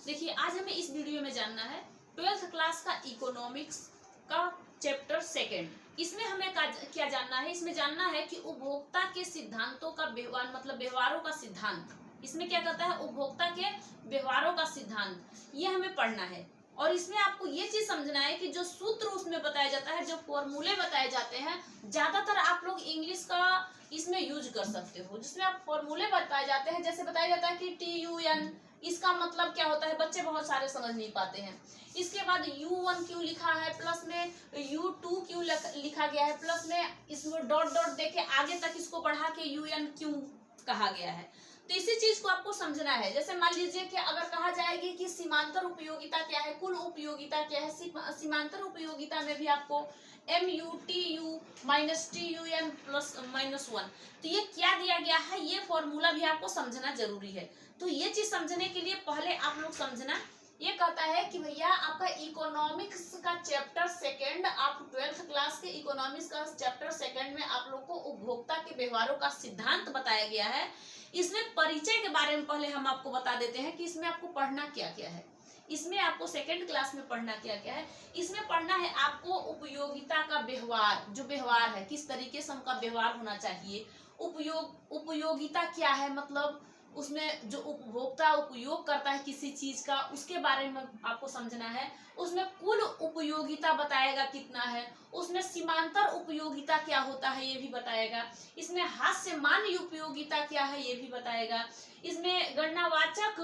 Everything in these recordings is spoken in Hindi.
देखिए, आज हमें इस वीडियो में जानना है 12th क्लास का इकोनॉमिक्स का चैप्टर सेकंड। इसमें हमें क्या जानना है? इसमें जानना है कि उपभोक्ता के सिद्धांतों का व्यवहार, मतलब व्यवहारों का सिद्धांत। इसमें क्या कहता है? उपभोक्ता के व्यवहारों का सिद्धांत, ये हमें पढ़ना है। और इसमें आपको ये चीज समझना है कि जो सूत्र उसमें बताया जाता है, जो फॉर्मूले बताए जाते हैं, ज्यादातर आप लोग इंग्लिश का इसमें यूज कर सकते हो, जिसमें आप फॉर्मूले बताए जाते हैं। जैसे बताया जाता है कि TUN, इसका मतलब क्या होता है, बच्चे बहुत सारे समझ नहीं पाते हैं। इसके बाद U1 क्यों लिखा है, प्लस में U2 क्यों लिखा गया है, प्लस में इसमें डॉट डॉट देके आगे तक इसको बढ़ा के UN क्यों कहा गया है। तो इसी चीज को आपको समझना है। जैसे मान लीजिए कि अगर कहा जाएगी कि सीमांतर उपयोगिता क्या है, कुल उपयोगिता क्या है, सीमांतर उपयोगिता में भी आपको MUTU माइनस TUN प्लस -1, तो ये क्या दिया गया है, ये फॉर्मूला भी आपको समझना जरूरी है। तो ये चीज समझने के लिए पहले आप लोग समझना, ये कहता है कि भैया आपका इकोनॉमिक्स का चैप्टर सेकंड, आप 12th क्लास के इकोनॉमिक्स का चैप्टर सेकंड में आप लोग को उपभोक्ता के व्यवहारों का सिद्धांत बताया गया है। इसमें परिचय के बारे में पहले हम आपको बता देते हैं कि इसमें आपको पढ़ना क्या क्या है। इसमें आपको सेकंड क्लास में पढ़ना क्या क्या है। इसमें पढ़ना है आपको उपयोगिता का व्यवहार, जो व्यवहार है, किस तरीके से उनका व्यवहार होना चाहिए। उपयोगिता क्या है, मतलब उसमें जो उपभोक्ता उपयोग करता है किसी चीज का, उसके बारे में आपको समझना है। उसमें कुल उपयोगिता बताएगा कितना है, उसमें सीमांतर उपयोगिता क्या होता है ये भी बताएगा, इसमें हास्य मान्य उपयोगिता क्या है ये भी बताएगा, इसमें गणनावाचक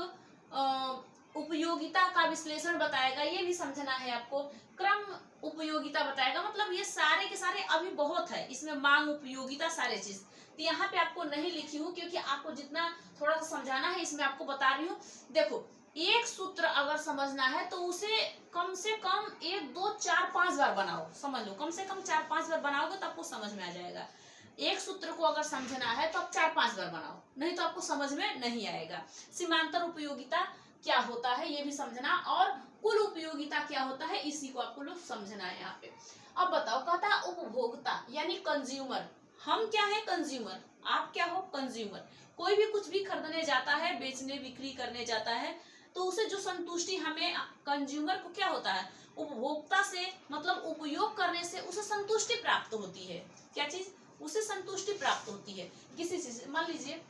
उपयोगिता का विश्लेषण बताएगा, ये भी समझना है आपको। क्रम उपयोगिता बताएगा, मतलब ये सारे के सारे अभी बहुत है इसमें, मांग उपयोगिता सारे चीज। तो यहाँ पे आपको नहीं लिखी हूँ क्योंकि आपको जितना थोड़ा सा समझाना है इसमें आपको बता रही हूँ। देखो, एक सूत्र अगर समझना है तो उसे कम से कम 1 2 4 5 बार बनाओ, समझ लो, कम से कम 4 5 बार बनाओगे तो आपको समझ में आ जाएगा। एक सूत्र को अगर समझना है तो आप 4 5 बार बनाओ, नहीं तो आपको समझ में नहीं आएगा। सीमांतर उपयोगिता क्या होता है ये भी समझना, और कुल उपयोगिता क्या होता है इसी को आपको लोग समझना है यहाँ पे। अब बताओ, कहता है उपभोक्ता यानी कंज्यूमर। हम क्या है? कंज्यूमर। आप क्या हो? कंज्यूमर। कोई भी कुछ भी खरीदने जाता है, बेचने बिक्री करने जाता है, तो उसे जो संतुष्टि हमें, कंज्यूमर को क्या होता है, उपभोक्ता से, मतलब उपयोग करने से उसे संतुष्टि प्राप्त होती है। क्या चीज? उसे संतुष्टि प्राप्त होती है किसी चीज से। मान लीजिए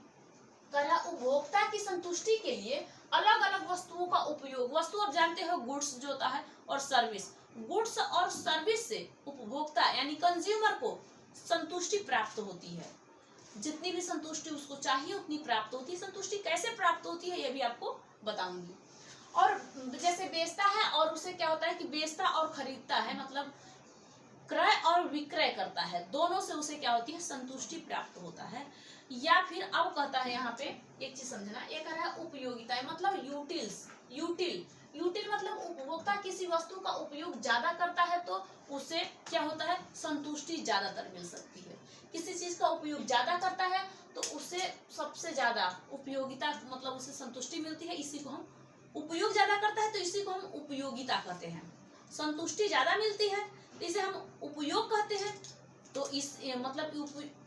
करा उपभोक्ता की संतुष्टि के लिए अलग अलग वस्तुओं का उपयोग, वस्तु आप जानते हो गुड्स जो होता है, और सर्विस। गुड्स और सर्विस से उपभोक्ता यानी कंज्यूमर को संतुष्टि प्राप्त होती है। जितनी भी संतुष्टि उसको चाहिए उतनी प्राप्त होती है। संतुष्टि कैसे प्राप्त होती है ये भी आपको बताऊंगी। और जैसे बेचता है, और उसे क्या होता है कि बेचता और खरीदता है, मतलब क्रय और विक्रय करता है, दोनों से उसे क्या होती है? संतुष्टि प्राप्त होता है। या फिर अब कहता है यहाँ पे एक चीज समझना, एक कह रहा है उपयोगिता, मतलब यूटिल्स। यूटिल मतलब उपभोक्ता किसी वस्तु का उपयोग ज्यादा करता है तो उसे क्या होता है? संतुष्टि ज्यादातर मिल सकती है। किसी चीज का उपयोग ज्यादा करता है तो उसे सबसे ज्यादा उपयोगिता, मतलब उसे संतुष्टि मिलती है। इसी को हम उपयोग ज्यादा करता है तो इसी को हम उपयोगिता कहते हैं। संतुष्टि ज्यादा मिलती है इसे हम उपयोग कहते हैं। तो इस मतलब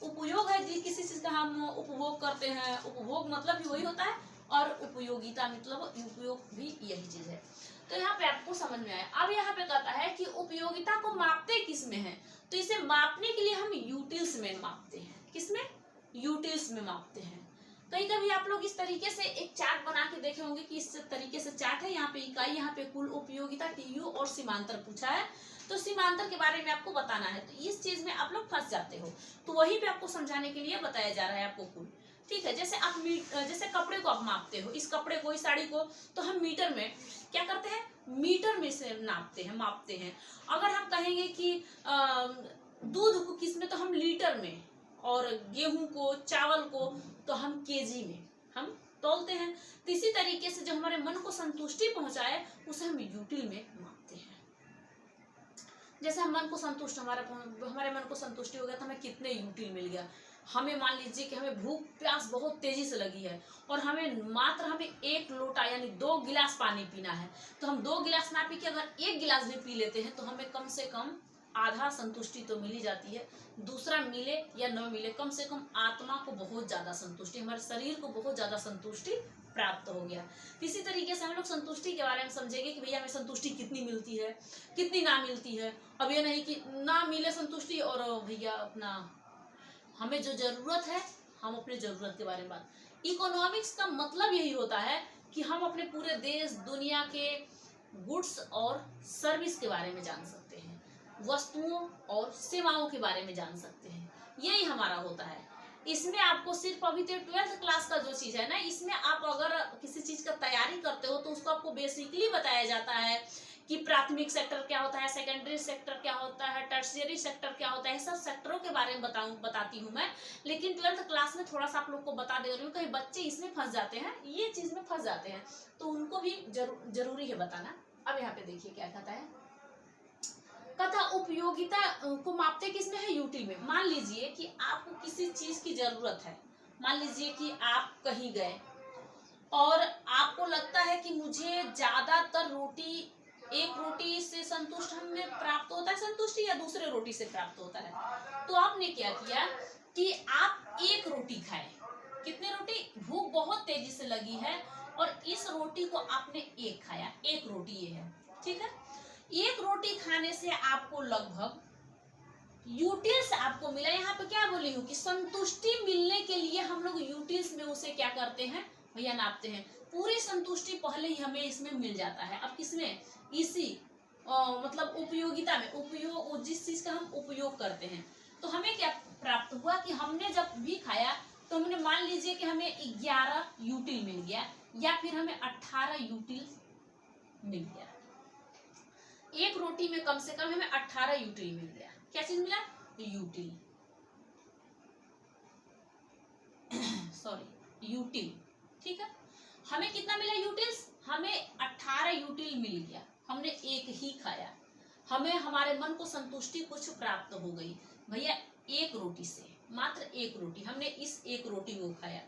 उपयोग है किसी चीज का हम उपभोग करते हैं, उपभोग मतलब भी वही होता है, और उपयोगिता मतलब उपयोग भी यही चीज है। तो यहाँ पे आपको समझ में आया। अब यहाँ पे कहता है कि उपयोगिता को मापते किस में है, तो इसे मापने के लिए हम यूटिल्स में मापते हैं। किसमें? यूटिल्स में मापते हैं। कहीं कभी आप लोग इस तरीके से एक चार्ट बना के देखे होंगे कि इस तरीके से चार्ट है, यहाँ पे इकाई, यहाँ पे कुल उपयोगिता TU और सीमांतर पूछा है, तो सीमांतर के बारे में आपको बताना है। तो इस चीज में आप लोग फंस जाते हो, तो वही पे आपको समझाने के लिए बताया जा रहा है आपको कुल। ठीक है, जैसे आप जैसे कपड़े को आप मापते हो, इस कपड़े को, इस साड़ी को, तो हम मीटर में क्या करते हैं? मीटर में से नापते हैं, मापते हैं। अगर हम कहेंगे कि दूध को किस में, तो हम लीटर में, और गेहूं को, चावल को तो हम केजी में हम तोलते हैं। तो इसी तरीके से जो हमारे मन को संतुष्टि पहुंचाए उसे हम यूटिल में मापते हैं। जैसे हम मन को संतुष्ट, हमारे मन को संतुष्टि हो गया तो हमें कितने यूटिल मिल गया। हमें मान लीजिए कि हमें भूख प्यास बहुत तेजी से लगी है और हमें 1 लोटा यानी 2 गिलास पानी पीना है, तो हम 2 गिलास ना पी के अगर 1 गिलास भी पी लेते हैं तो हमें कम से कम आधा संतुष्टि तो मिल ही जाती है। दूसरा मिले या न मिले, कम से कम आत्मा को बहुत ज्यादा संतुष्टि, हमारे शरीर को बहुत ज्यादा संतुष्टि प्राप्त हो गया। इसी तरीके से हम लोग संतुष्टि के बारे में समझेंगे कि भैया हमें संतुष्टि कितनी मिलती है, कितनी ना मिलती है। अब ये नहीं कि ना मिले संतुष्टि और भैया अपना हमें जो जरूरत है हम अपने जरूरत के बारे में बात। इकोनॉमिक्स का मतलब यही होता है कि हम अपने पूरे देश दुनिया के गुड्स और सर्विस के बारे में जान सकते हैं, वस्तुओं और सेवाओं के बारे में जान सकते हैं, यही हमारा होता है। इसमें आपको सिर्फ अभी तो 12th क्लास का जो चीज है ना, इसमें आप अगर किसी चीज का तैयारी करते हो तो उसको आपको बेसिकली बताया जाता है कि प्राथमिक सेक्टर क्या होता है, सेकेंडरी सेक्टर क्या होता है, टर्शियरी सेक्टर क्या होता है, सब सेक्टरों के बारे में बताती हूँ मैं। लेकिन 12th क्लास में थोड़ा सा आप लोग को बता दे रही हूँ, कहीं बच्चे इसमें फंस जाते हैं, ये चीज में फंस जाते हैं, तो उनको भी जरूरी है बताना। अब यहाँ पे देखिए क्या कहता है, कथा उपयोगिता को मापते किसमें है, यूटिल में। मान लीजिए कि आपको किसी चीज की जरूरत है, मान लीजिए कि आप कहीं गए और आपको लगता है कि मुझे ज्यादातर रोटी, एक रोटी से संतुष्ट हमें प्राप्त होता है संतुष्टि या दूसरे रोटी से प्राप्त होता है, तो आपने क्या किया कि आप एक रोटी खाए। कितने रोटी, भूख बहुत तेजी से लगी है और इस रोटी को आपने एक खाया, एक रोटी ये है, ठीक है। एक रोटी खाने से आपको लगभग यूटिल्स आपको मिला। यहाँ पे क्या बोली हूँ कि संतुष्टि मिलने के लिए हम लोग यूटिल्स में उसे क्या करते हैं भैया, नापते हैं। पूरी संतुष्टि पहले ही हमें इसमें मिल जाता है। अब किसमें, इसी मतलब उपयोगिता में, उपयोग जिस चीज का हम उपयोग करते हैं, तो हमें क्या प्राप्त हुआ कि हमने जब भी खाया तो हमने, मान लीजिए कि हमें 11 यूटिल मिल गया या फिर हमें 18 यूटिल मिल गया। एक रोटी में कम से कम हमें 18 यूटिल मिल गया। क्या चीज मिला, यूटिल, सॉरी यूटिल, ठीक है। हमें कितना मिला यूटिल्स, हमें 18 यूटिल मिल गया, हमने एक ही खाया, हमें हमारे मन को संतुष्टि कुछ प्राप्त हो गई भैया एक रोटी से, मात्र एक रोटी, हमने इस एक रोटी को खाया।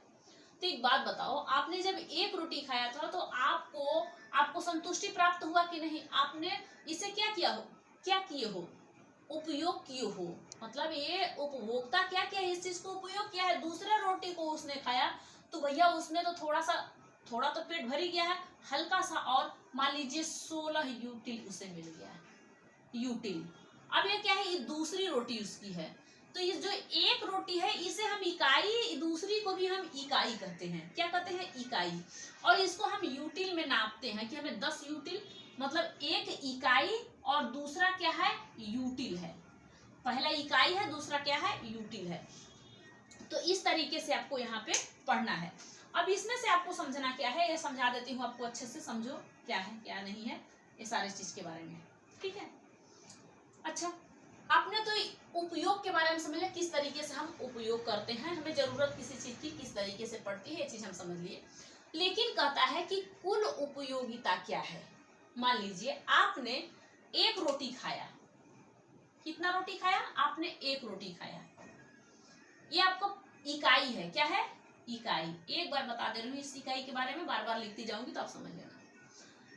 तो एक बात बताओ, आपने जब एक रोटी खाया था तो आपको संतुष्टि प्राप्त हुआ कि नहीं? आपने इसे क्या किया हो, क्या किए हो, उपयोग किए हो। मतलब ये उपभोक्ता क्या किया, इस चीज को उपयोग किया है। दूसरे रोटी को उसने खाया तो भैया उसने तो थोड़ा तो पेट भरी गया है, हल्का सा, और मान लीजिए 16 यूटिल उसे मिल गया है, यूटिल। अब ये क्या है, ये दूसरी रोटी उसकी है, तो ये जो एक रोटी है इसे हम इकाई, दूसरी को भी हम इकाई कहते हैं। क्या कहते हैं, इकाई। और इसको हम यूटिल में नापते हैं कि हमें 10 यूटिल, मतलब एक इकाई, और दूसरा क्या है, यूटिल है। पहला इकाई है, दूसरा क्या है, यूटिल है। तो इस तरीके से आपको यहाँ पे पढ़ना है। अब इसमें से आपको समझना क्या है, ये समझा देती हूँ आपको, अच्छे से समझो क्या है क्या नहीं है, ये सारे चीज के बारे में, ठीक है। अच्छा, आपने तो उपयोग के बारे में समझ लिया, किस तरीके से हम उपयोग करते हैं, हमें जरूरत किसी चीज की किस तरीके से पड़ती है, ये चीज हम समझ लिए। लेकिन कहता है कि कुल उपयोगिता क्या है। मान लीजिए आपने एक रोटी खाया, कितना रोटी खाया, आपने एक रोटी खाया, ये आपको इकाई है। क्या है, इकाई। एक बार बता दे रही हूँ, इस इकाई के बारे में बार बार लिखती जाऊंगी तो आप समझ लेना।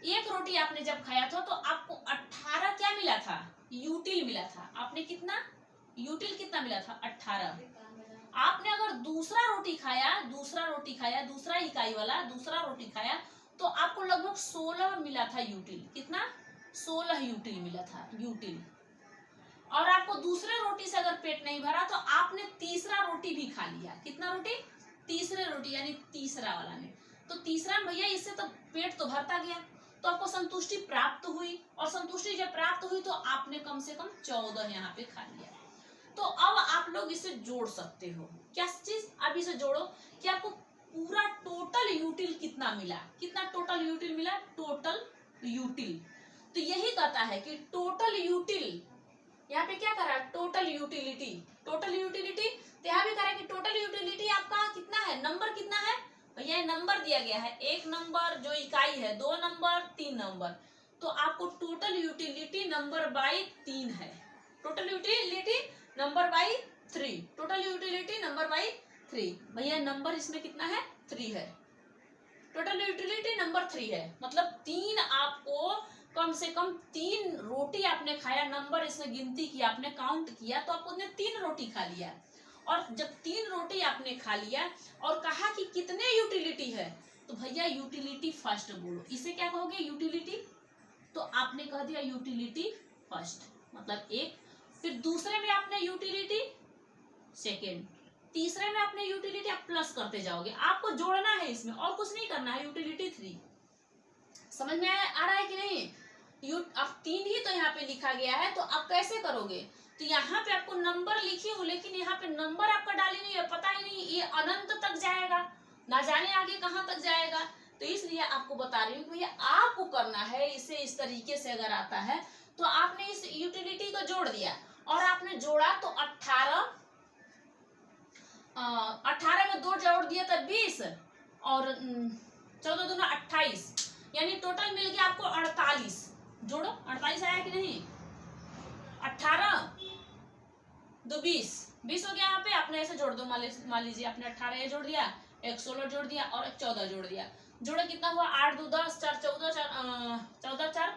एक रोटी आपने जब खाया था तो आपको 18 क्या मिला था, यूटिल मिला था। आपने कितना, यूटिल कितना मिला था, 18। आपने अगर दूसरा रोटी खाया, दूसरा इकाई वाला दूसरा रोटी खाया, तो आपको लगभग 16 मिला था यूटिल। कितना, 16 यूटिल मिला था, यूटिल। और आपको दूसरे रोटी से अगर पेट नहीं भरा तो आपने तीसरा रोटी भी खा लिया। कितना रोटी, तीसरे रोटी, यानी तीसरा वाला में, तो तीसरा भैया इससे तो पेट तो भरता गया, तो आपको संतुष्टि प्राप्त हुई, और संतुष्टि जब प्राप्त हुई तो आपने कम से कम 14 यहाँ पे खा लिया। तो अब आप लोग इसे जोड़ सकते हो। क्या चीज, अब इसे जोड़ो कि आपको पूरा टोटल यूटिल कितना मिला। कितना टोटल यूटिल मिला, टोटल यूटिल। तो यही कहता है कि टोटल यूटिल, यहाँ पे क्या करा, टोटल यूटिलिटी, टोटल यूटिलिटी। तो यहाँ भी करा कि टोटल यूटिलिटी आपका कितना है, नंबर कितना है भैया, नंबर दिया गया है, एक नंबर जो इकाई है, 2 नंबर, 3 नंबर, तो आपको टोटल यूटिलिटी नंबर बाई 3 है। Total utility number by 3, total utility number by 3। भैया नंबर इसमें कितना है, 3 है, टोटल यूटिलिटी नंबर 3 है। मतलब 3, आपको कम से कम 3 रोटी आपने खाया, नंबर इसमें गिनती किया, आपने काउंट किया, तो आपको 3 रोटी खा लिया। और जब 3 रोटी आपने खा लिया और कहा कि कितने यूटिलिटी है, तो भैया यूटिलिटी फर्स्ट बोलो, इसे क्या कहोगे यूटिलिटी, तो आपने कह दिया यूटिलिटी फर्स्ट मतलब एक, फिर दूसरे में आपने यूटिलिटी सेकेंड, तीसरे में आपने यूटिलिटी आप प्लस करते जाओगे, आपको जोड़ना है इसमें और कुछ नहीं करना है, यूटिलिटी 3। समझ में आ रहा है कि नहीं? अब 3 ही तो यहाँ पे लिखा गया है, तो आप कैसे करोगे, तो यहाँ पे आपको नंबर लिखी हूँ लेकिन यहाँ पे नंबर आपका डाली नहीं है, पता ही नहीं, ये अनंत तक जाएगा, ना जाने आगे कहाँ तक जाएगा, तो इसलिए आपको बता रही हूँ भैया आपको करना है इसे इस तरीके से। अगर आता है तो आपने इस यूटिलिटी को जोड़ दिया और आपने जोड़ा तो 18 में 2 जोड़ दिया था 20 और 14 दूना 28, यानी टोटल मिल गया आपको 48। जोड़ो 48 आया कि नहीं, 18 2 20 हो गया। यहाँ पे आपने ऐसे जोड़ दो, मान लीजिए आपने 18 जोड़ दिया, एक 16 जोड़ दिया और एक 14 जोड़ दिया, जोड़ो कितना हुआ 8 2 10 4 14 4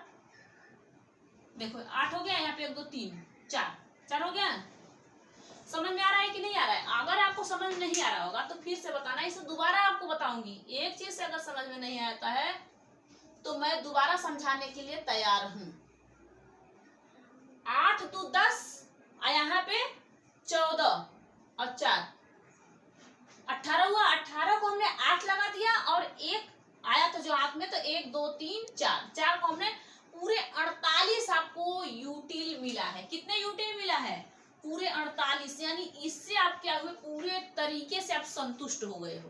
देखो 8 हो गया, यहाँ पे 1 2 3 4 हो गया। समझ में आ रहा है कि नहीं आ रहा है? अगर आपको समझ नहीं आ रहा होगा तो फिर से बताना, इसे दोबारा आपको बताऊंगी। एक चीज से अगर समझ में नहीं आता है तो मैं दोबारा समझाने के लिए तैयार हूं। 8 2 10 और यहाँ पे 14 और 4 18 हुआ। 18 को हमने 8 लगा दिया और एक आया तो जो हाथ में, तो 1 2 3 4 को हमने पूरे 48 आपको यूटिल मिला है। कितने यूटिल मिला है? पूरे 48, यानी इससे आप क्या हुए, पूरे तरीके से आप संतुष्ट हो गए हो।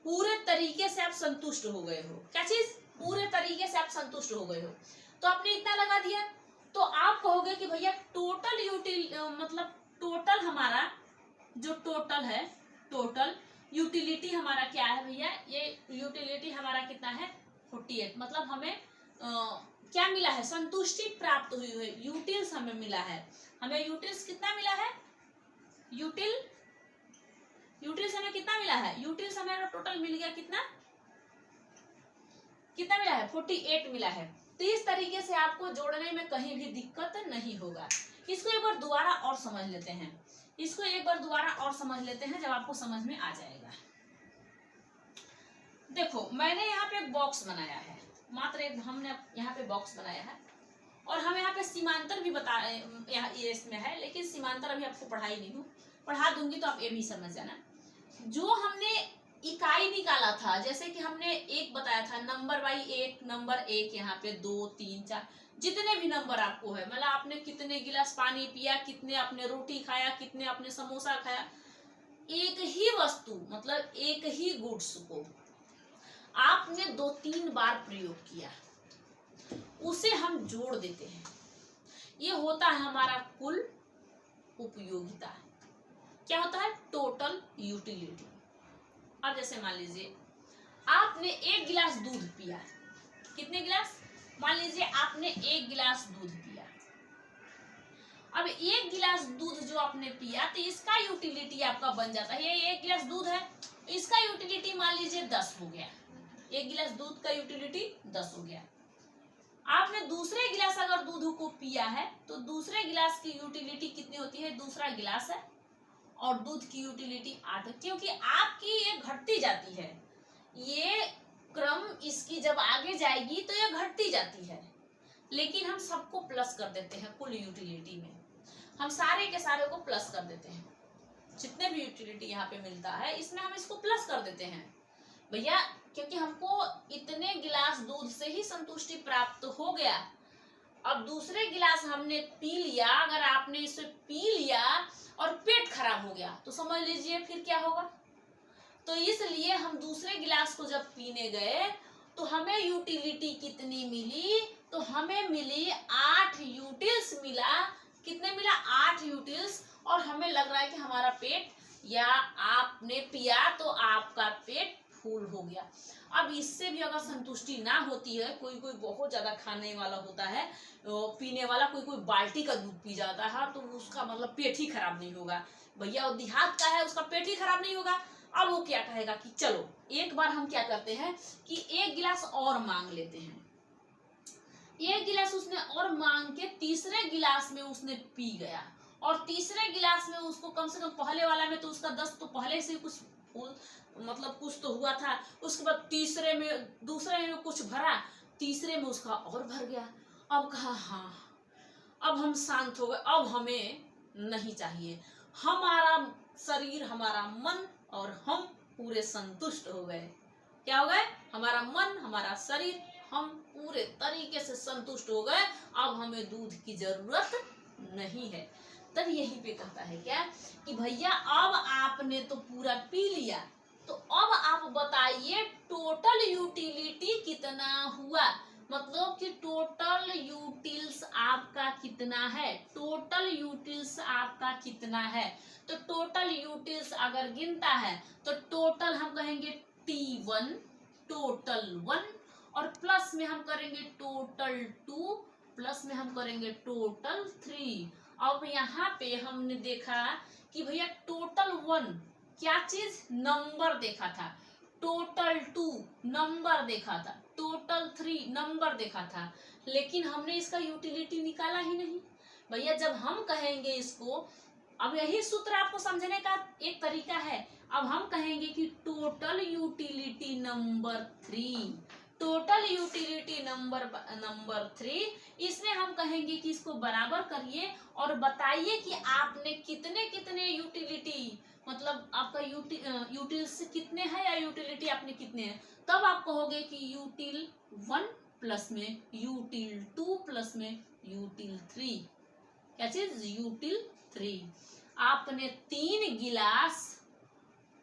पूरे तरीके से आप संतुष्ट हो गए हो। क्या चीज? पूरे तरीके से आप संतुष्ट हो गए हो। तो आपने इतना लगा दिया तो आप कहोगे कि भैया टोटल यूटिल मतलब टोटल हमारा जो टोटल है, टोटल यूटिलिटी हमारा क्या है भैया, ये यूटिलिटी हमारा कितना है 48। मतलब हमें क्या मिला है, संतुष्टि प्राप्त हुई है, यूटिल्स हमें मिला है। हमें यूटिल्स कितना मिला है, यूटिल्स हमें कितना मिला है, यूटिल्स हमें टोटल मिल गया कितना मिला है 48 मिला है। तो इस तरीके से आपको जोड़ने में कहीं भी दिक्कत नहीं होगा। इसको एक बार दोबारा और समझ लेते हैं, जब आपको समझ में आ जाएगा। देखो मैंने यहाँ पे एक बॉक्स बनाया है, मात्र एक हमने यहाँ पे बॉक्स बनाया है और हम यहाँ पे सीमांतर भी ये इसमें है, लेकिन सीमांतर अभी आपको पढ़ाई नहीं हूँ, पढ़ा दूंगी तो आप ये भी समझ जाना। जो हमने इकाई निकाला था, जैसे कि हमने एक बताया था नंबर बाई एक, नंबर 1 यहाँ पे 2 3 4 जितने भी नंबर आपको है, मतलब आपने कितने गिलास पानी पिया, कितने आपने रोटी खाया, कितने आपने समोसा खाया, एक ही वस्तु मतलब एक ही गुड्स को आपने 2-3 बार प्रयोग किया, उसे हम जोड़ देते हैं। ये होता है हमारा कुल उपयोगिता। क्या होता है? Total utility. अब जैसे मान लीजिए आपने 1 गिलास दूध पिया, कितने गिलास? मान लीजिए आपने 1 गिलास दूध पिया। अब 1 गिलास दूध जो आपने पिया तो इसका यूटिलिटी आपका बन जाता है, ये 1 गिलास दूध है, इसका यूटिलिटी मान लीजिए 10 हो गया। 1 गिलास दूध का यूटिलिटी 10 हो गया। आपने दूसरे गिलास अगर दूध को पिया है तो दूसरे गिलास की यूटिलिटी कितनी होती है? दूसरा गिलास है और दूध की यूटिलिटी 8, क्योंकि आपकी ये घटती जाती है, ये क्रम इसकी जब आगे जाएगी तो ये घटती जाती है, लेकिन हम सबको प्लस कर देते हैं। कुल यूटिलिटी में हम सारे के सारे को प्लस कर देते हैं, जितने भी यूटिलिटी यहाँ पे मिलता है इसमें हम इसको प्लस कर देते हैं भैया, क्योंकि हमको इतने गिलास दूध से ही संतुष्टि प्राप्त हो गया। अब दूसरे गिलास हमने पी लिया, अगर आपने इसे पी लिया और पेट खराब हो गया तो समझ लीजिए फिर क्या होगा। तो इसलिए हम दूसरे गिलास को जब पीने गए तो हमें यूटिलिटी कितनी मिली? तो हमें मिली 8 यूटिल्स मिला। कितने मिला? 8 यूटिल्स। और हमें लग रहा है कि हमारा पेट, या आपने पिया तो आपका पेट फूल हो गया। अब इससे भी अगर संतुष्टि ना होती है, कोई कोई बहुत ज्यादा खाने वाला होता है, पीने वाला, कोई कोई बाल्टी का दूध पी जाता है, तो उसका मतलब पेट ही खराब नहीं होगा भैया, वो देहात का है, उसका पेट ही खराब नहीं होगा। अब वो क्या कहेगा कि चलो एक बार हम क्या करते हैं कि 1 गिलास और मांग लेते हैं। 1 गिलास उसने और मांग के तीसरे गिलास में उसने पी गया, और तीसरे गिलास में उसको कम से कम पहले वाला में तो उसका 10 तो पहले से कुछ फूल मतलब कुछ तो हुआ था, उसके बाद दूसरे में कुछ भरा, तीसरे में उसका और भर गया। अब कहा हाँ, अब हम शांत हो गए, अब हमें नहीं चाहिए, हमारा शरीर, हमारा मन और हम पूरे संतुष्ट हो गए। क्या हो गए? हमारा मन, हमारा शरीर, हम पूरे तरीके से संतुष्ट हो गए, अब हमें दूध की जरूरत नहीं है। तब यहीं पे कहता है क्या कि भैया अब आपने तो पूरा पी लिया, तो अब आप बताइए टोटल यूटिलिटी कितना हुआ, मतलब कि टोटल यूटिल्स आपका कितना है, टोटल यूटिल्स आपका कितना है। तो टोटल यूटिल्स अगर गिनता है तो टोटल हम कहेंगे T1, टोटल 1, और प्लस में हम करेंगे टोटल 2, प्लस में हम करेंगे टोटल 3। अब यहाँ पे हमने देखा कि भैया टोटल 1 क्या चीज, नंबर देखा था, टोटल 2 नंबर देखा था, टोटल 3 नंबर देखा था, लेकिन हमने इसका यूटिलिटी निकाला ही नहीं। भैया जब हम कहेंगे इसको, अब यही सूत्र आपको समझने का एक तरीका है, अब हम कहेंगे कि total utility number 3, total utility number 3, इसमें हम कहेंगे कि इसको बराबर करिए और बताइए कि आपने कितने कितने यूटिलिटी, मतलब आपका यूटिल्स कितने हैं या यूटिलिटी आपने कितने हैं। तब आप कहोगे कि यूटिल 1 प्लस में यूटिल 2 प्लस में यूटिल 3, क्या चीज, यूटिल 3। आपने 3 गिलास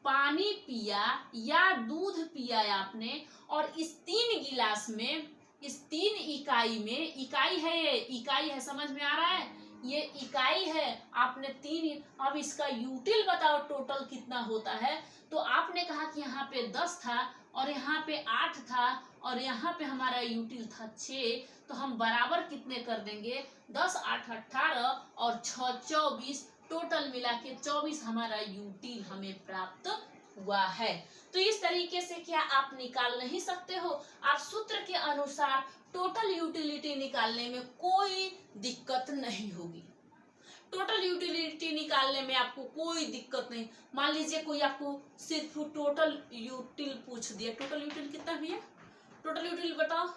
पानी पिया या दूध पिया आपने, और इस 3 गिलास में, इस 3 इकाई में, इकाई है ये, इकाई है, समझ में आ रहा है, ये इकाई है, आपने 3, अब इसका यूटिल बताओ टोटल कितना होता है। तो आपने कहा कि यहाँ पे 10 था और यहाँ पे 8 था और यहाँ पे हमारा यूटिल था 6, तो हम बराबर कितने कर देंगे, 10 8 18 और 6 24, टोटल मिला के 24 हमारा यूटिल हमें प्राप्त हुआ है। तो इस तरीके से क्या आप निकाल नहीं सकते हो, आप सूत्र के अनुसार टोटल यूटिलिटी निकालने में कोई दिक्कत नहीं होगी, टोटल यूटिलिटी निकालने में आपको कोई दिक्कत नहीं। मान लीजिए कोई आपको सिर्फ टोटल यूटिल पूछ दिया, टोटल यूटिल कितना भैया, टोटल यूटिल बताओ,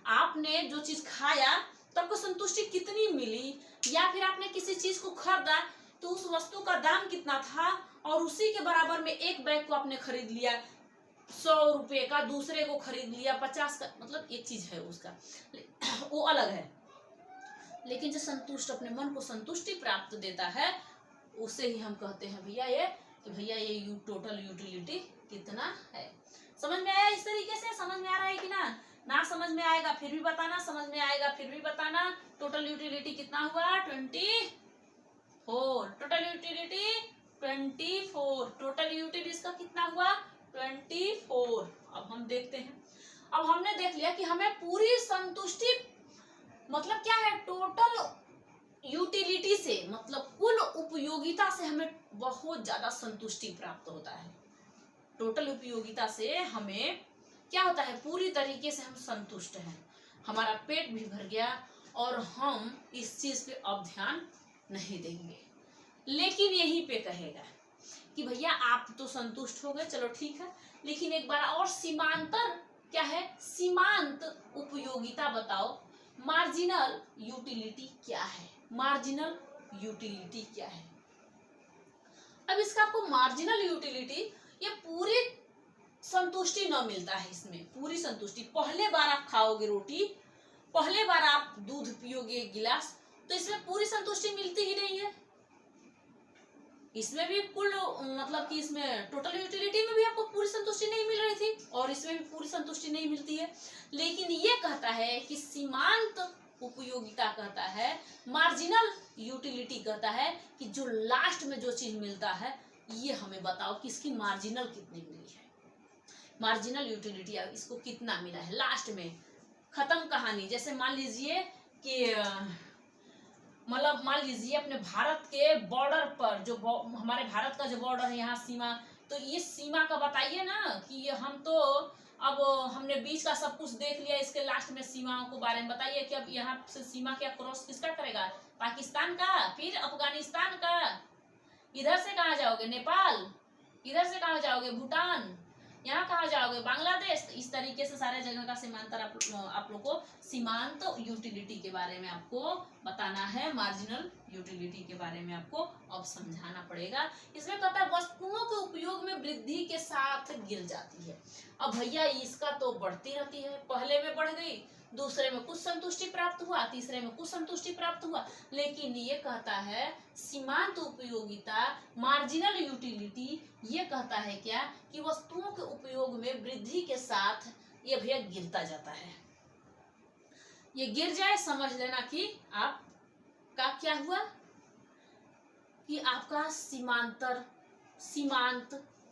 आपने जो चीज खाया तो आपको संतुष्टि कितनी मिली, या फिर आपने किसी चीज को खरीदा तो उस वस्तु का दाम कितना था और उसी के बराबर में एक बैग को आपने खरीद लिया 100 रुपए का, दूसरे को खरीद लिया 50 का, मतलब एक चीज है उसका, वो अलग है। लेकिन जो संतुष्ट, अपने मन को संतुष्टि प्राप्त देता है, उसे ही हम कहते हैं भैया ये, कि भैया ये टोटल यूटिलिटी कितना है। समझ में आया? इस तरीके से समझ में आ रहा है कि ना समझ में आएगा फिर भी बताना, समझ में आएगा फिर भी बताना। टोटल यूटिलिटी कितना हुआ, 24, टोटल यूटिलिटी 24, टोटल यूटिलिटी इसका कितना हुआ, 24। अब हम देखते हैं, अब हमने देख लिया कि हमें पूरी संतुष्टि, मतलब क्या है, टोटल यूटिलिटी से, मतलब कुल उपयोगिता से हमें बहुत ज्यादा संतुष्टि प्राप्त होता है। टोटल उपयोगिता से हमें क्या होता है, पूरी तरीके से हम संतुष्ट हैं, हमारा पेट भी भर गया और हम इस चीज पे अब ध्यान नहीं देंगे। लेकिन यहीं पे कहेगा कि भैया आप तो संतुष्ट हो गए, चलो ठीक है, लेकिन एक बार और सीमांतर क्या है, सीमांत उपयोगिता बताओ, मार्जिनल यूटिलिटी क्या है, मार्जिनल यूटिलिटी क्या है। अब इसका आपको मार्जिनल यूटिलिटी, ये पूरी संतुष्टि न मिलता है, इसमें पूरी संतुष्टि, पहले बार आप खाओगे रोटी, पहले बार आप दूध पियोगे एक गिलास, तो इसमें पूरी संतुष्टि मिलती ही नहीं है। इसमें भी कुल, मतलब कि इसमें टोटल यूटिलिटी में भी आपको पूरी संतुष्टि नहीं मिल रही थी और इसमें भी पूरी संतुष्टि नहीं मिलती है। लेकिन ये कहता है कि सीमांत उपयोगिता कहता है, मार्जिनल यूटिलिटी कहता है कि जो लास्ट में जो चीज मिलता है, ये हमें बताओ कि इसकी मार्जिनल कितनी मिली है, मार्जिनल यूटिलिटी इसको कितना मिला है लास्ट में। खत्म कहानी। जैसे मान लीजिए कि मतलब मान लीजिए अपने भारत के बॉर्डर पर, जो हमारे भारत का जो बॉर्डर है यहाँ सीमा, तो ये सीमा का बताइए ना कि हम तो अब हमने बीच का सब कुछ देख लिया, इसके लास्ट में सीमाओं के बारे में बताइए कि अब यहाँ से सीमा क्या क्रॉस किसका करेगा, पाकिस्तान का, फिर अफगानिस्तान का, इधर से कहाँ जाओगे, नेपाल, इधर से कहाँ जाओगे, भूटान, यहाँ कहाँ जाओगे, बांग्लादेश। तो इस तरीके से सारे जगह का सीमांतर आप लोग को सीमांत यूटिलिटी के बारे में आपको बताना है, मार्जिनल यूटिलिटी के बारे में आपको अब समझाना पड़ेगा। इसमें कहता है वस्तुओं के उपयोग में वृद्धि के साथ गिर जाती है। अब भैया इसका तो बढ़ती रहती है, पहले में बढ़ गई, दूसरे में कुछ संतुष्टि प्राप्त हुआ, तीसरे में कुछ संतुष्टि प्राप्त हुआ, लेकिन ये कहता है सीमांत उपयोगिता, मार्जिनल यूटिलिटी, ये कहता है क्या कि वस्तुओं के उपयोग में वृद्धि के साथ ये भैया गिरता जाता है। ये गिर जाए समझ लेना कि आपका क्या हुआ कि आपका सीमांत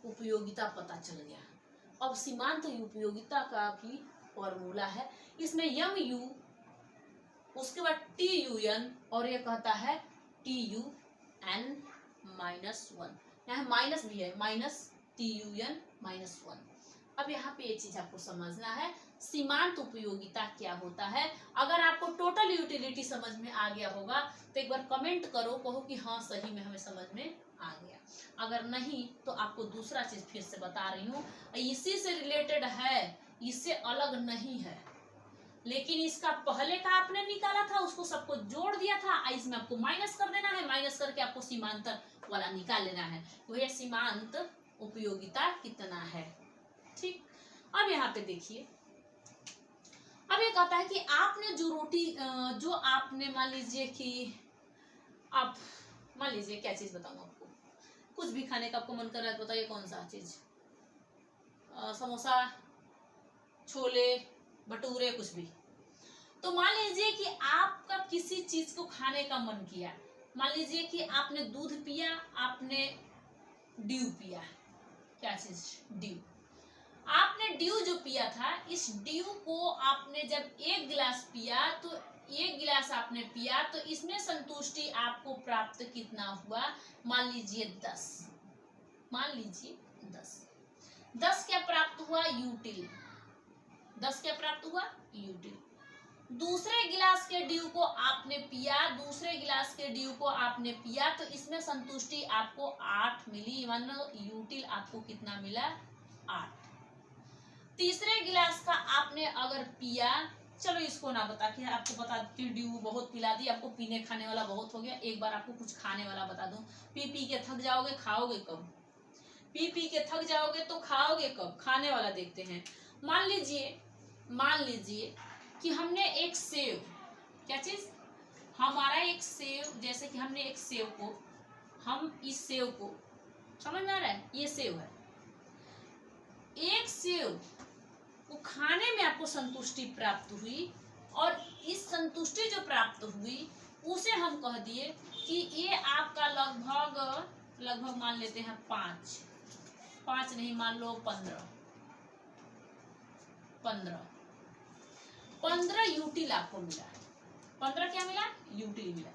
उपयोगिता पता चल गया। अब सीमांत उपयोगिता का भी फॉर्मूला है, इसमें यम यू, उसके बाद टी यू एन, और ये कहता है टी यू एन -1, यहाँ माइनस भी है, माइनस टी यू एन -1। अब यहाँ पे ये चीज आपको समझना है, सीमांत उपयोगिता क्या होता है। अगर आपको टोटल यूटिलिटी समझ में आ गया होगा तो एक बार कमेंट करो, कहो कि हाँ सही में हमें समझ में आ गया। अगर नहीं तो आपको दूसरा चीज फिर से बता रही हूँ, इसी से रिलेटेड है, इससे अलग नहीं है, लेकिन इसका पहले का आपने निकाला था, उसको सबको जोड़ दिया था, इसमें आपको माइनस कर देना है, माइनस करके आपको सीमांतर वाला निकाल लेना है, वह सीमांत उपयोगिता कितना है। ठीक, अब यहाँ पे देखिए, अब ये कहता है कि आपने जो रोटी जो आपने मान लीजिए कि आप मान लीजिए क्या चीज बताऊं आपको, कुछ भी खाने का आपको मन कर रहा है, बताइए कौन सा चीज, समोसा, छोले भटूरे, कुछ भी। तो मान लीजिए कि आपका किसी चीज को खाने का मन किया, मान लीजिए कि आपने दूध पिया, आपने ड्यू पिया, क्या चीज, ड्यू। आपने ड्यू जो पिया था, इस ड्यू को आपने जब 1 गिलास पिया, तो 1 गिलास आपने पिया, तो इसमें संतुष्टि आपको प्राप्त कितना हुआ, मान लीजिए 10, मान लीजिए 10 क्या प्राप्त हुआ, यूटिल, 10 क्या प्राप्त हुआ, यूटिल। दूसरे गिलास के ड्यू को आपने पिया, दूसरे गिलास के ड्यू को आपने पिया, तो इसमें संतुष्टि आपको 8 मिली, मतलब यूटिल आपको कितना मिला, 8। तीसरे गिलास का आपने अगर पिया, चलो इसको ना बता के आपको बता देती, ड्यू बहुत पिला दी, आपको पीने खाने वाला बहुत हो गया, एक बार आपको कुछ खाने वाला बता दूं, पी पी के थक जाओगे, खाओगे कब, पी पी के थक जाओगे तो खाओगे कब, खाने वाला देखते हैं। मान लीजिए कि हमने एक सेव, क्या चीज, हमारा एक सेव, जैसे कि हमने एक सेव को, हम इस सेव को, समझ में आ रहा है, ये सेव है, एक सेव को खाने में आपको संतुष्टि प्राप्त हुई, और इस संतुष्टि जो प्राप्त हुई उसे हम कह दिए कि ये आपका लगभग मान लेते हैं 5 नहीं, मान लो 15 यूटिल आपको मिला, 15 क्या मिला, यूटिल मिला।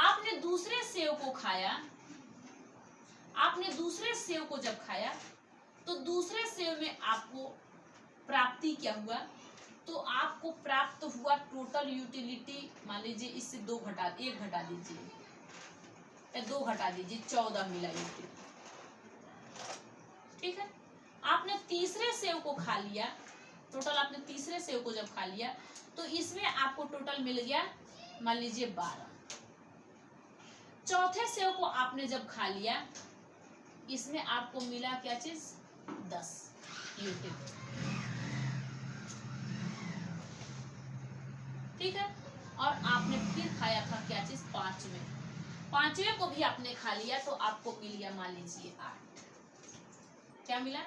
आपने दूसरे सेव को खाया, आपने दूसरे सेव को जब खाया, तो दूसरे सेव में आपको प्राप्ति क्या हुआ, तो आपको प्राप्त हुआ टोटल यूटिलिटी, मान लीजिए इससे 1 घटा दीजिए, 2 घटा दीजिए, 14 मिला यूटिलिटी। ठीक है, आपने तीसरे सेव को खा लिया, टोटल आपने तीसरे सेव को जब खा लिया, तो इसमें आपको टोटल मिल गया मान लीजिए 12। चौथे सेव को आपने जब खा लिया, इसमें आपको मिला क्या चीज, 10 यूटिलिटी। ठीक है, और आपने फिर खाया था क्या चीज, 5वें को भी आपने खा लिया, तो आपको मिल गया मान लीजिए 8। क्या मिला,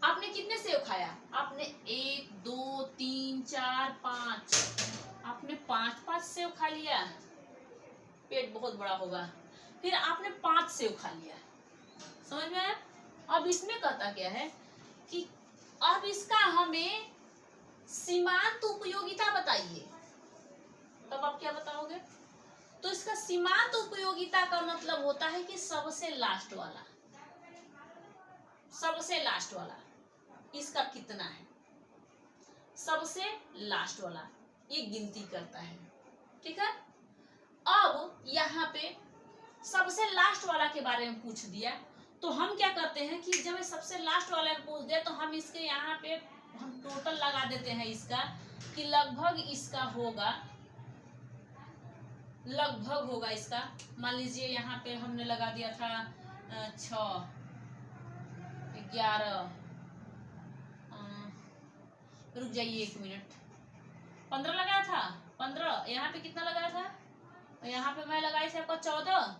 आपने कितने सेव खाया, आपने 1 2 3 4 5, आपने 5 सेव खा लिया, पेट बहुत बड़ा होगा, फिर आपने 5 सेव खा लिया, समझ में आया। अब इसमें कहता क्या है कि अब इसका हमें सीमांत उपयोगिता बताइए, तब आप क्या बताओगे, तो इसका सीमांत उपयोगिता का मतलब होता है कि सबसे लास्ट वाला इसका कितना है, सबसे लास्ट वाला ये गिनती करता है। ठीक है, अब यहाँ पे सबसे लास्ट वाला के बारे में पूछ दिया, तो हम क्या करते हैं कि जब सबसे लास्ट वाला में पूछ दिया तो हम इसके यहाँ पे हम टोटल लगा देते हैं इसका, कि लगभग इसका होगा, लगभग होगा इसका, मान लीजिए यहाँ पे हमने लगा दिया था 6, 11, रुक जाइए 1 मिनट, 15 लगाया था, 15, यहाँ पे कितना लगाया था, यहाँ पे मैं लगाई थी आपका 14,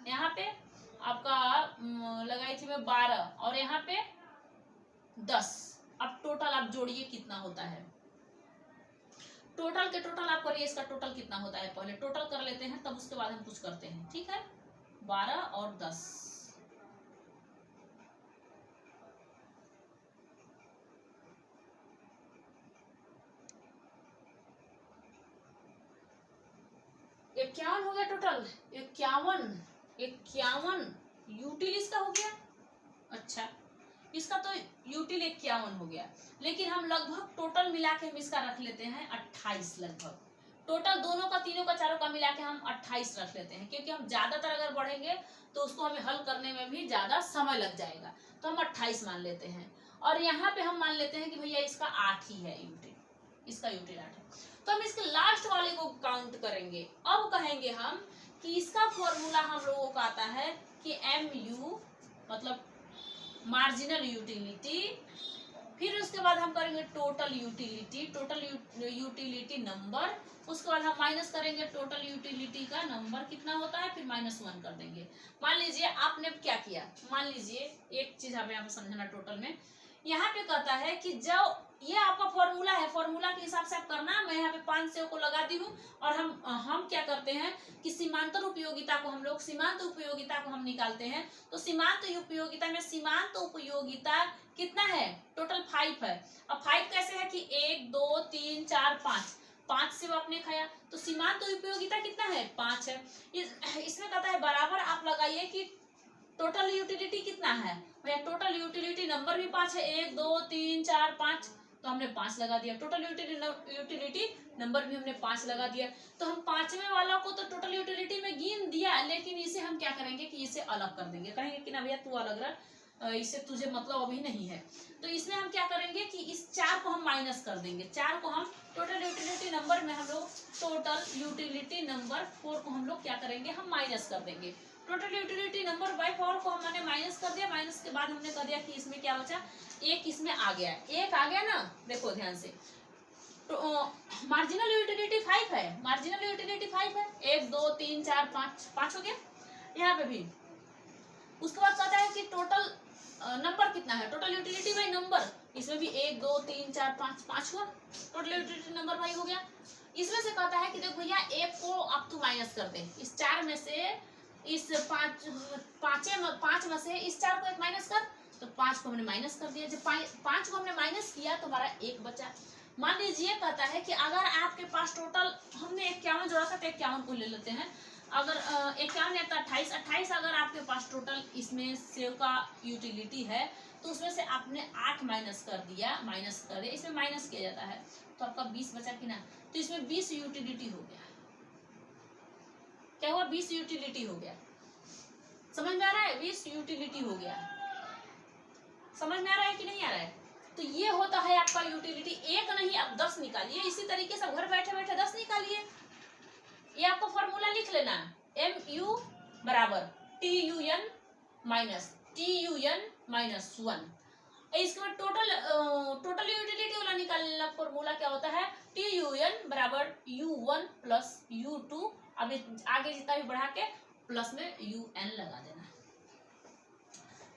यहाँ पे आपका लगाई थी मैं 12, और यहाँ पे 10। अब टोटल आप जोड़िए कितना होता है, टोटल के टोटल आप करिए, इसका टोटल कितना होता है, पहले टोटल कर लेते हैं तब उसके बाद हम कुछ करते हैं, ठीक है। 12 और 10, इक्यावन हो गया टोटल, 51 यूटिल इसका हो गया। अच्छा, इसका तो यूटिल 51 हो गया, लेकिन हम लगभग टोटल मिला के हम इसका रख लेते हैं 28, लगभग टोटल दोनों का, तीनों का, चारों का मिला के हम 28 रख लेते हैं, क्योंकि हम ज्यादातर अगर बढ़ेंगे तो उसको हमें हल करने में भी ज्यादा समय लग जाएगा, तो हम 28 मान लेते हैं। और यहाँ पे हम मान लेते हैं कि भैया इसका 8 ही है यूटिल, इसका यूटिल 8 है, तो हम इसके लास्ट वाले को काउंट करेंगे। अब कहेंगे हम कि इसका फॉर्मूला हम लोगों को आता है कि MU मतलब मार्जिनल यूटिलिटी, फिर उसके बाद हम करेंगे total utility, total utility number, उसके बाद हम माइनस करेंगे टोटल यूटिलिटी का नंबर कितना होता है, फिर -1 कर देंगे। मान लीजिए आपने क्या किया, मान लीजिए एक चीज हमें यहाँ पे समझना, टोटल में यहाँ पे कहता है कि जब ये आपका फॉर्मूला है, फॉर्मूला के हिसाब से आप करना, मैं यहाँ पे 5 को लगा दी हूँ, और हम क्या करते हैं कि सीमांतर उपयोगिता को हम लोग, सीमांत उपयोगिता को हम निकालते हैं, तो सीमांत उपयोगिता में सीमांत उपयोगिता कितना है, टोटल 5 है। अब 5 कैसे है कि 1 2 3 4 5 से वो आपने खाया, तो सीमांत उपयोगिता कितना है, 5 है। इसमें कहता है बराबर आप लगाइए कि टोटल यूटिलिटी कितना है, भैया टोटल यूटिलिटी नंबर भी 5 है, 1 2 3 4 5, तो हमने 5 लगा दिया, टोटल यूटिलिटी नंबर भी हमने 5 लगा दिया, तो हम 5वें वाला को तो टोटल यूटिलिटी में गिन दिया, लेकिन इसे हम क्या करेंगे कि इसे अलग कर देंगे, कहेंगे कि ना भैया तू अलग रहा, इससे तुझे मतलब अभी नहीं है, तो इसमें हम क्या करेंगे कि इस 4 को हम माइनस कर देंगे, 4 को हम टोटल यूटिलिटी नंबर में हम लोग टोटल यूटिलिटी नंबर 4 को हम लोग क्या करेंगे, हम माइनस कर देंगे, टोटल यूटिलिटी नंबर बाय 4 को हमने माइनस कर दिया, माइनस के बाद हमने कह दिया कि इसमें क्या बचा, 1 इसमें आ गया, 1 आ गया ना, देखो ध्यान से, तो मार्जिनल यूटिलिटी 5 है, मार्जिनल यूटिलिटी 5 है, 1 2 3 4 5 हो गया यहाँ पे भी। उसके बाद कहता है कि टोटल नंबर कितना है, टोटल यूटिलिटी बाई नंबर, इसमें भी 1 2 3 4 5 हुआ, टोटल यूटिलिटी नंबर बाई हो गया। इसमें से कहता है कि देखो भैया 1 को अब तू माइनस कर दे, इस 4 में से, इस 5 में से इस 4 को 1 माइनस कर, तो 5 को हमने माइनस कर दिया, जब 5 को हमने माइनस किया तो हमारा 1 बचा। मान लीजिए कहता है कि अगर आपके पास टोटल, हमने 51 जोड़ा था तो 51 को ले लेते हैं, अगर 51 या 28 अगर आपके पास टोटल इसमें सेव का यूटिलिटी है, तो उसमें से आपने 8 माइनस कर दिया, इसमें माइनस किया जाता है, तो आपका 20 बचा कि ना, तो इसमें 20 यूटिलिटी हो गया, क्या हुआ, 20 यूटिलिटी हो गया, समझ में आ रहा है, 20 यूटिलिटी हो गया, समझ में आ रहा है कि नहीं आ रहा है। तो ये होता है आपका यूटिलिटी, एक नहीं आप 10 निकालिए, इसी तरीके से घर बैठे बैठे 10 निकालिए, ये आपको फॉर्मूला लिख लेना, MU बराबर TUN माइनस 1, इसके बाद टोटल यूटिलिटी वाला निकालना, फॉर्मूला क्या होता है, TUN बराबर U1 प्लस U2, अब आगे जितना भी बढ़ा के प्लस में UN लगा देना,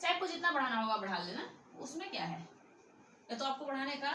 चाहे को जितना बढ़ाना होगा बढ़ा लेना, उसमें क्या है, ये तो आपको बढ़ाने का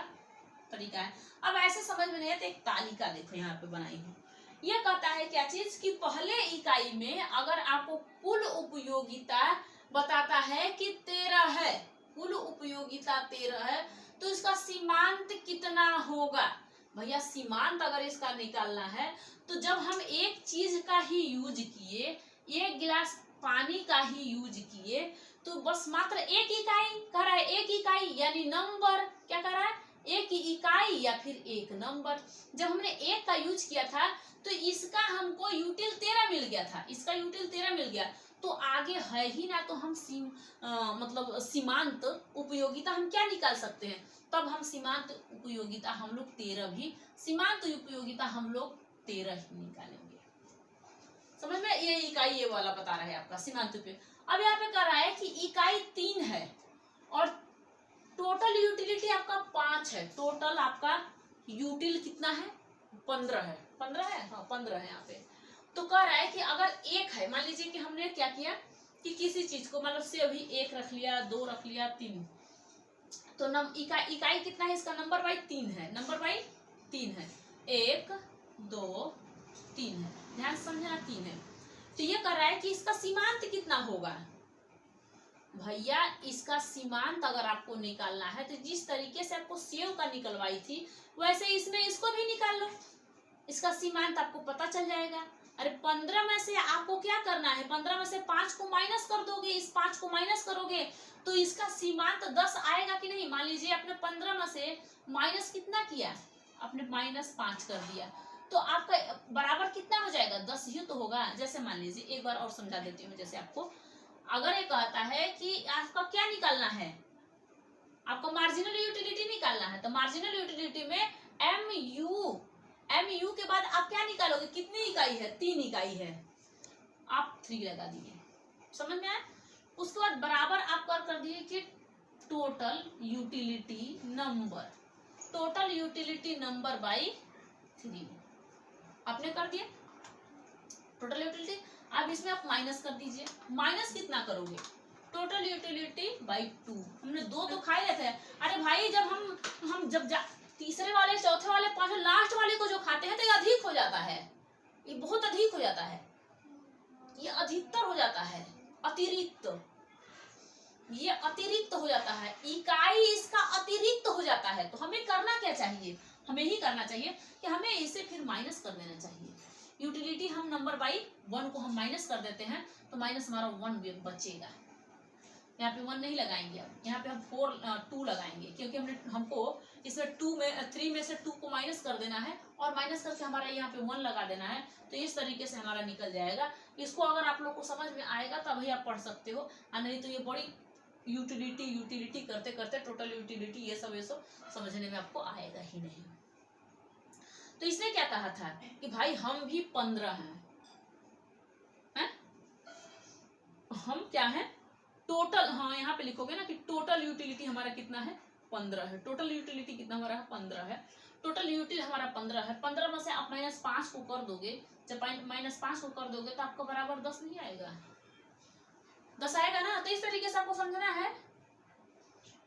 तरीका है। अब ऐसे समझ में नहीं है तो एक तालिका देखो यहाँ पे बनाई है, ये कहता है क्या चीज कि पहले इकाई में अगर आपको कुल उपयोगिता बताता है कि 13 है, कुल उपयोगिता 13 है, तो इसका सीमांत कितना होगा, भैया सीमांत अगर इसका निकालना है तो जब हम एक चीज का ही यूज किए, 1 गिलास पानी का ही यूज किए, तो बस मात्र 1 इकाई कह रहा है, 1 इकाई यानी नंबर, क्या कह रहा है, 1 इकाई या फिर 1 नंबर। जब हमने 1 का यूज किया था तो इसका हमको यूटिल 13 मिल गया था, इसका यूटिल 13 मिल गया, तो आगे है ही ना, तो हम मतलब सीमांत उपयोगिता हम क्या निकाल सकते हैं, तब हम सीमांत उपयोगिता हम लोग 13 भी, सीमांत उपयोगिता हम लोग 13 ही निकालेंगे। समझ में, ये इकाई ये वाला बता रहा है आपका सीमांत उपयोग। अब यहाँ पे कह रहा है कि इकाई 3 है और टोटल यूटिलिटी आपका 5 है, टोटल आपका यूटिल कितना है, 15 है, 15 है, हाँ 15 है यहाँ पे। तो कह रहा है कि अगर एक है, मान लीजिए कि हमने क्या किया कि किसी चीज को मतलब से अभी 1 रख लिया, 2 रख लिया, 3, तो इकाई कितना है इसका, नंबर बाई 3 है, नंबर बाई 3 है, 1 2 3 है, ध्यान से समझना 3 है। तो ये कह रहा है कि इसका सीमांत कितना होगा, भैया इसका सीमांत अगर आपको निकालना है तो जिस तरीके से आपको सेव का निकलवाई थी वैसे इसमें इसको भी निकाल लो, इसका सीमांत आपको पता चल जाएगा। अरे 15 में से आपको क्या करना है, 15 में से 5 को माइनस कर दोगे, इस 5 को माइनस करोगे तो इसका सीमांत 10 आएगा कि नहीं। मान लीजिए आपने 15 में से माइनस कितना किया, आपने -5 कर दिया, तो आपका बराबर कितना हो जाएगा, 10 ही तो होगा। जैसे मान लीजिए एक बार और समझा देती हूँ, जैसे आपको अगर ये कहता है कि आपका क्या निकालना है, आपको मार्जिनल यूटिलिटी निकालना है, तो मार्जिनल यूटिलिटी में एम यू के बाद आप क्या निकालोगे, कितनी इकाई है, 3 इकाई है, आप 3 लगा दिए, समझ में आया। उसके बाद बराबर आप कर दिए कि total utility number, total utility number by 3 आपने कर दिया टोटल यूटिलिटी। अब इसमें आप माइनस कर दीजिए, माइनस कितना करोगे, टोटल यूटिलिटी बाई 2, हमने 2 तो खा लेते हैं। अरे भाई जब हम जब तीसरे वाले, चौथे वाले, पांचवें, लास्ट वाले को जो खाते हैं तो ये अधिक हो जाता है, ये बहुत अधिक हो जाता है, ये अधिकतर हो जाता है, अतिरिक्त, ये अतिरिक्त हो जाता है, इकाई इसका अतिरिक्त हो जाता है। तो हमें करना क्या चाहिए, हमें ही करना चाहिए कि हमें इसे फिर माइनस कर देना चाहिए। यूटिलिटी हम नंबर बाई 1 को हम माइनस कर देते हैं तो माइनस हमारा 1 बचेगा, यहाँ पे 1 नहीं लगाएंगे, अब यहाँ पे हम 2 लगाएंगे, क्योंकि हमको इसमें 3 में से 2 को माइनस कर देना है और माइनस करके हमारा यहाँ पे 1 लगा देना है। तो इस तरीके से हमारा निकल जाएगा। इसको अगर आप लोग को समझ में आएगा तभी आप पढ़ सकते हो, और नहीं तो ये बड़ी यूटिलिटी करते करते टोटल यूटिलिटी ये सब समझने में आपको आएगा ही नहीं। तो इसने क्या कहा था कि भाई हम भी 15 हैं, हम क्या है टोटल, हाँ यहाँ पे लिखोगे ना कि टोटल यूटिलिटी हमारा कितना है, 15 है, टोटल यूटिलिटी कितना हमारा है, 15 है, टोटल यूटिलिटी हमारा 15 है। 15 में से आप -5 को कर दोगे, जब -5 को कर दोगे तो आपको बराबर 10 नहीं आएगा, 10 आएगा ना। तो इस तरीके से आपको समझना है।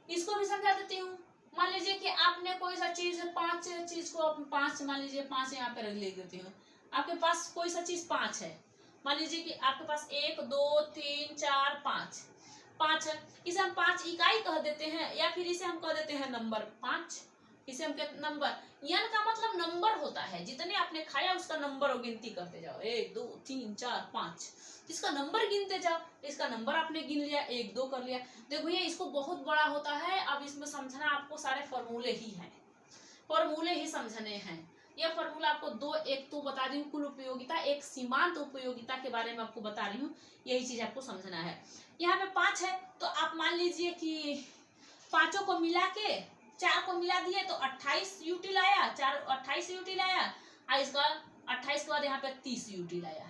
इसको भी समझा देती हूँ। मान लीजिए कि आपने कोई सा चीज, 5 चीज को 5, मान लीजिए 5 यहाँ पे लिख देती हूँ, आपके पास कोई सा चीज 5 है, मान लीजिए कि आपके पास 1 2 3 4 5 है, इसे हम 5 इकाई कह देते हैं, या फिर इसे हम कह देते हैं नंबर 5, इसे हम कहते नंबर। यन का मतलब नंबर होता है, जितने आपने खाया उसका नंबर गिनती करते जाओ, 1 2 3 4 5, इसका नंबर गिनते जाओ, इसका नंबर आपने गिन लिया, 1 2 कर लिया। देखो भैया इसको बहुत बड़ा होता है, अब इसमें समझना आपको सारे फॉर्मूले ही हैं, फॉर्मूले ही समझने हैं। यह फॉर्मूला आपको 2, एक तो बता रही हूँ कुल उपयोगिता, एक सीमांत उपयोगिता के बारे में आपको बता रही हूँ, यही चीज आपको समझना है। यहाँ पे 5 है तो आप मान लीजिए कि 5 को मिला के 4 को मिला दिए तो 28 यूटिल आया, 28 यूटिल आया, और इसका 28 के बाद यहाँ पे 30 यूटिल आया।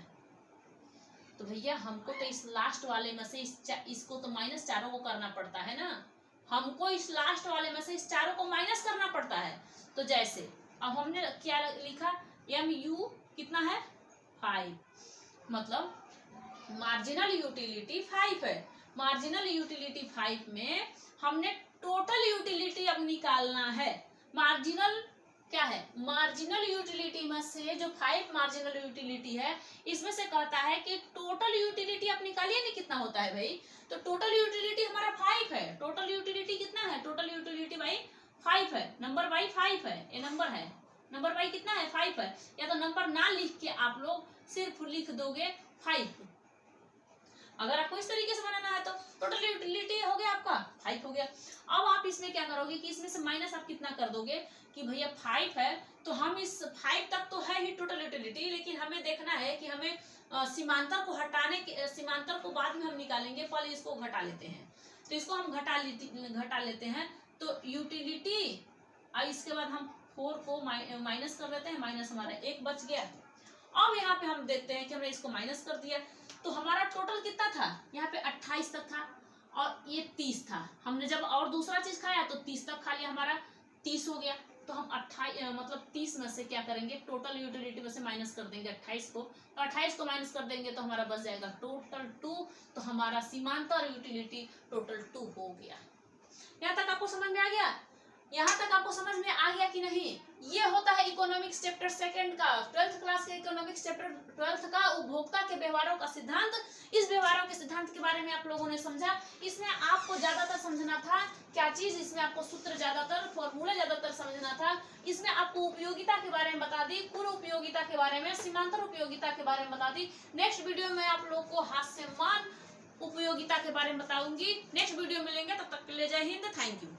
तो भैया हमको तो इस लास्ट वाले में से इसको तो माइनस चारों को करना पड़ता है ना, हमको इस लास्ट वाले में से इस चारों को माइनस करना पड़ता है। तो जैसे अब हमने क्या लिखा, MU कितना है 5, मतलब मार्जिनल यूटिलिटी 5 है, मार्जिनल यूटिलिटी 5 में हमने टोटल यूटिलिटी अब निकालना है। मार्जिनल क्या है, मार्जिनल यूटिलिटी में से जो 5 मार्जिनल यूटिलिटी है, इसमें से कहता है कि टोटल यूटिलिटी आप निकालिए ना कितना होता है भाई, तो टोटल यूटिलिटी हमारा 5 है, टोटल यूटिलिटी कितना है, टोटल यूटिलिटी बाई 5 है, नंबर बाई 5 है, ये नंबर है, नंबर बाई कितना है 5 है। या तो नंबर ना लिख के आप लोग सिर्फ लिख दोगे 5, अगर आपको इस तरीके से बनाना है तो टोटल यूटिलिटी हो गया आपका 5 हो गया। अब आप इसमें क्या करोगे कि इसमें से माइनस आप कितना कर दोगे कि भैया 5 है तो हम इस 5 तक तो है ही टोटल यूटिलिटी, लेकिन हमें देखना है कि हमें सीमांतर को हटाने के, सीमांतर को बाद में हम निकालेंगे, पहले इसको घटा लेते हैं। तो इसको हम घटा लेते हैं तो यूटिलिटी, और इसके बाद हम 4 को माइनस कर देते हैं, माइनस हमारा 1 बच गया। अब यहाँ पे हम देखते हैं कि हमने इसको माइनस कर दिया तो हमारा टोटल कितना था, यहाँ पे 28 तक था और ये 30 था। हमने जब और दूसरा चीज खाया तो 30 तक खा लिया, हमारा 30 हो गया। तो हम 28 मतलब 30 में से क्या करेंगे, टोटल यूटिलिटी में से माइनस कर देंगे 28 को, तो 28 को माइनस कर देंगे तो हमारा बच जाएगा टोटल 2। तो हमारा सीमांतर यूटिलिटी टोटल 2 हो गया। यहाँ तक आपको समझ में आ गया? यहाँ तक आपको समझ में आ गया कि नहीं? ये होता है इकोनॉमिक्स चैप्टर 2 का, 12th क्लास के इकोनॉमिक्स चैप्टर 12th का उपभोक्ता के व्यवहारों का सिद्धांत। इस व्यवहारों के सिद्धांत के बारे में आप लोगों ने समझा। इसमें आपको ज्यादातर समझना था क्या चीज, इसमें आपको सूत्र ज्यादातर, फॉर्मूला ज्यादातर समझना था। इसमें आपको उपयोगिता के बारे में बता दी, पूर्व उपयोगिता के बारे में, सीमांतर उपयोगिता के बारे में बता दी। नेक्स्ट वीडियो में आप लोग को हास्यमान उपयोगिता के बारे में बताऊंगी। नेक्स्ट वीडियो मिलेंगे, तब तक के लिए जय हिंद, थैंक यू।